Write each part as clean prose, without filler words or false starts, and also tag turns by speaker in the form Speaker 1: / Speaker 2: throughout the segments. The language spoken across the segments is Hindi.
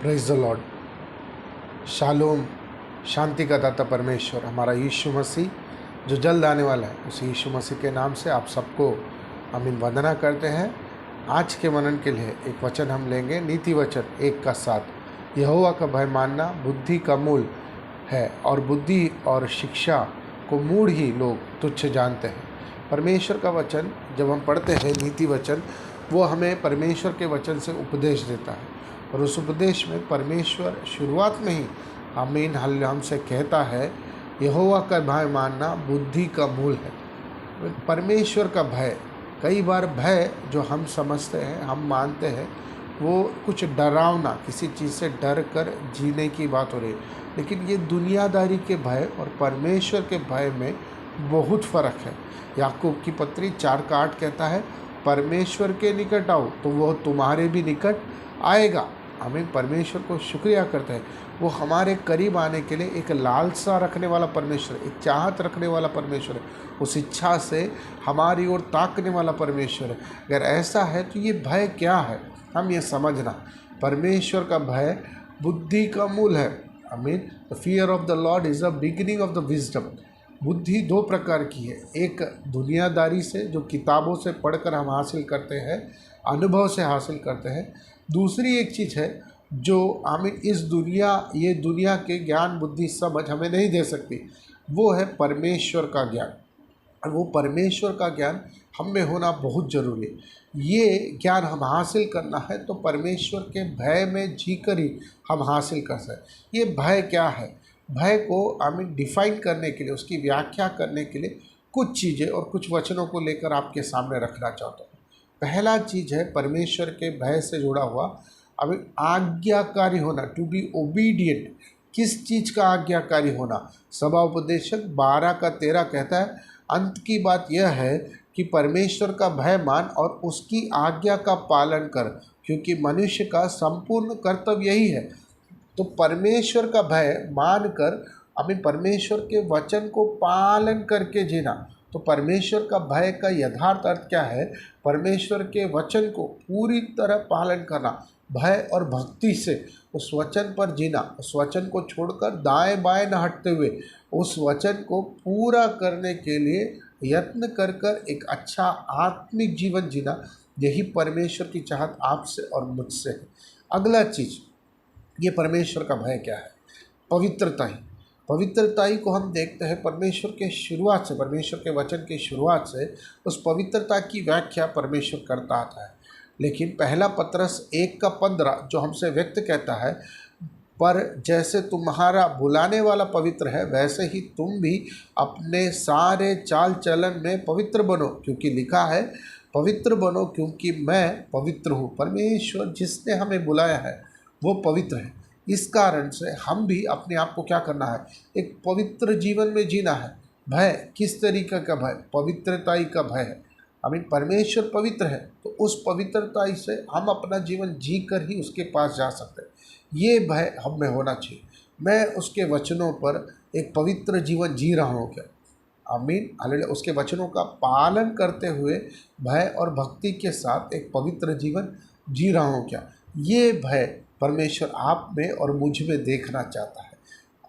Speaker 1: Praise the Lord. शालोम, शांति का दाता परमेश्वर हमारा यीशु मसीह जो जल्द आने वाला है, उस यीशु मसीह के नाम से आप सबको आमीन वंदना करते हैं। आज के मनन के लिए एक वचन हम लेंगे, नीति वचन 1:7। यहोवा का भय मानना बुद्धि का मूल है और बुद्धि और शिक्षा को मूढ़ ही लोग तुच्छ जानते हैं। परमेश्वर का वचन जब हम पढ़ते हैं, नीति वचन, वो हमें परमेश्वर के वचन से उपदेश देता है और उस उपदेश में परमेश्वर शुरुआत में ही आमीन हमसे कहता है, यहोवा का भय मानना बुद्धि का मूल है। परमेश्वर का भय, कई बार भय जो हम समझते हैं, हम मानते हैं, वो कुछ डरावना, किसी चीज़ से डर कर जीने की बात हो रही है, लेकिन ये दुनियादारी के भय और परमेश्वर के भय में बहुत फ़र्क है। याकूब की पत्री 4:8 कहता है, परमेश्वर के निकट आओ तो वह तुम्हारे भी निकट आएगा। हमें परमेश्वर को शुक्रिया करते हैं, वो हमारे करीब आने के लिए एक लालसा रखने वाला परमेश्वर, एक चाहत रखने वाला परमेश्वर है, उस इच्छा से हमारी ओर ताकने वाला परमेश्वर है। अगर ऐसा है तो ये भय क्या है, हम ये समझना। परमेश्वर का भय बुद्धि का मूल है। आमीन। The fear of the Lord is the beginning of the wisdom. बुद्धि दो प्रकार की है, एक दुनियादारी से जो किताबों से पढ़कर हम हासिल करते हैं, अनुभव से हासिल करते हैं। दूसरी एक चीज़ है जो आमीन ये दुनिया के ज्ञान बुद्धि समझ हमें नहीं दे सकती, वो है परमेश्वर का ज्ञान। और वो परमेश्वर का ज्ञान हम में होना बहुत ज़रूरी है। ये ज्ञान हम हासिल करना है तो परमेश्वर के भय में जीकर ही हम हासिल कर सकते। ये भय क्या है? भय को आमीन डिफाइन करने के लिए, उसकी व्याख्या करने के लिए कुछ चीज़ें और कुछ वचनों को लेकर आपके सामने रखना चाहता हूँ। पहला चीज़ है परमेश्वर के भय से जुड़ा हुआ अभी आज्ञाकारी होना, टू बी ओबीडियंट। किस चीज़ का आज्ञाकारी होना? सभा उपदेशक 12:13 कहता है, अंत की बात यह है कि परमेश्वर का भय मान और उसकी आज्ञा का पालन कर, क्योंकि मनुष्य का संपूर्ण कर्तव्य यही है। तो परमेश्वर का भय मानकर हमें परमेश्वर के वचन को पालन करके जीना। तो परमेश्वर का भय का यथार्थ अर्थ क्या है? परमेश्वर के वचन को पूरी तरह पालन करना, भय और भक्ति से उस वचन पर जीना, उस वचन को छोड़कर दाएं बाएं न हटते हुए उस वचन को पूरा करने के लिए यत्न कर कर एक अच्छा आत्मिक जीवन जीना, यही परमेश्वर की चाहत आपसे और मुझसे है। अगला चीज़, ये परमेश्वर का भय क्या है? पवित्रता ही। पवित्रता ही को हम देखते हैं परमेश्वर के शुरुआत से, परमेश्वर के वचन की शुरुआत से उस पवित्रता की व्याख्या परमेश्वर करता आता है। लेकिन पहला पत्रस 1:15 जो हमसे व्यक्त कहता है, पर जैसे तुम्हारा बुलाने वाला पवित्र है, वैसे ही तुम भी अपने सारे चाल चलन में पवित्र बनो, क्योंकि लिखा है, पवित्र बनो क्योंकि मैं पवित्र हूँ। परमेश्वर जिसने हमें बुलाया है वो पवित्र है। इस कारण से हम भी अपने आप को क्या करना है? एक पवित्र जीवन में जीना है। भय किस तरीके का भय? पवित्रताई का भय है। आमीन। परमेश्वर पवित्र है तो उस पवित्रताई से हम अपना जीवन जी कर ही उसके पास जा सकते हैं। ये भय हम में होना चाहिए। मैं उसके वचनों पर एक पवित्र जीवन जी रहा हूँ क्या? आमीन। हालेलुया। उसके वचनों का पालन करते हुए भय और भक्ति के साथ एक पवित्र जीवन जी रहा हूँ क्या? ये भय परमेश्वर आप में और मुझ में देखना चाहता है।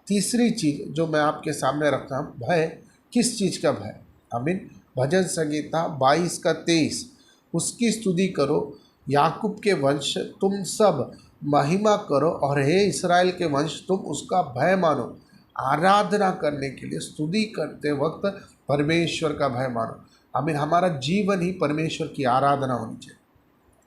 Speaker 1: तीसरी चीज़ जो मैं आपके सामने रखता हूँ, भय किस चीज़ का भय? आमीन। भजन संगीता 22:23, उसकी स्तुति करो याकूब के वंश, तुम सब महिमा करो, और हे इस्राएल के वंश तुम उसका भय मानो। आराधना करने के लिए, स्तुति करते वक्त परमेश्वर का भय मानो। आमीन। हमारा जीवन ही परमेश्वर की आराधना होनी चाहिए।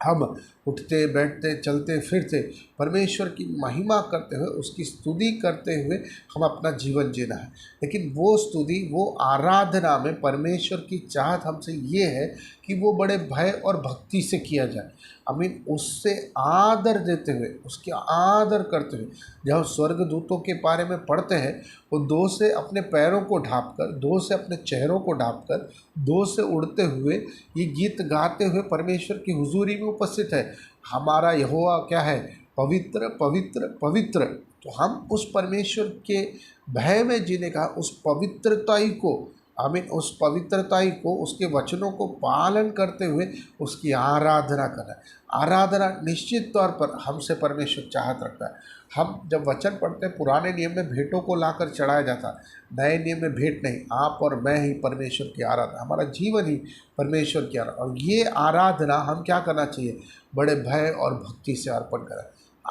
Speaker 1: हम उठते बैठते चलते फिरते परमेश्वर की महिमा करते हुए, उसकी स्तुति करते हुए हम अपना जीवन जीना है। लेकिन वो स्तुति, वो आराधना में परमेश्वर की चाहत हमसे ये है कि वो बड़े भय और भक्ति से किया जाए। आमीन। उससे आदर देते हुए, उसके आदर करते हुए। जब स्वर्गदूतों के बारे में पढ़ते हैं, वो दो से अपने पैरों को ढाँपकर, दो से अपने चेहरों को ढाँपकर, दो से उड़ते हुए ये गीत गाते हुए परमेश्वर की हुजूरी में उपस्थित है। हमारा यहोवा क्या है? पवित्र पवित्र पवित्र। तो हम उस परमेश्वर के भय में जीने का, उस पवित्रताई को आमीन, उस पवित्रताई को, उसके वचनों को पालन करते हुए उसकी आराधना करना है। आराधना निश्चित तौर पर हमसे परमेश्वर चाहत रखता है। हम जब वचन पढ़ते हैं, पुराने नियम में भेंटों को लाकर चढ़ाया जाता, नए नियम में भेंट नहीं, आप और मैं ही परमेश्वर की आराधना, हमारा जीवन ही परमेश्वर की आराधना। और ये आराधना हम क्या करना चाहिए? बड़े भय और भक्ति से अर्पण करें।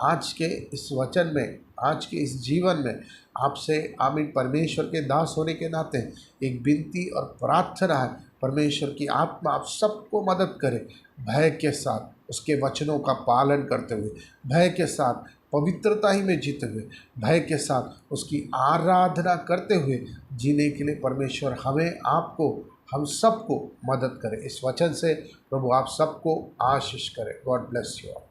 Speaker 1: आज के इस वचन में, आज के इस जीवन में आपसे आमीन परमेश्वर के दास होने के नाते एक विनती और प्रार्थना है, परमेश्वर की आत्मा आप सबको मदद करे, भय के साथ उसके वचनों का पालन करते हुए, भय के साथ पवित्रता ही में जीते हुए, भय के साथ उसकी आराधना करते हुए जीने के लिए परमेश्वर हमें, आपको, हम सबको मदद करे। इस वचन से प्रभु आप सबको आशीष करे। God bless you all.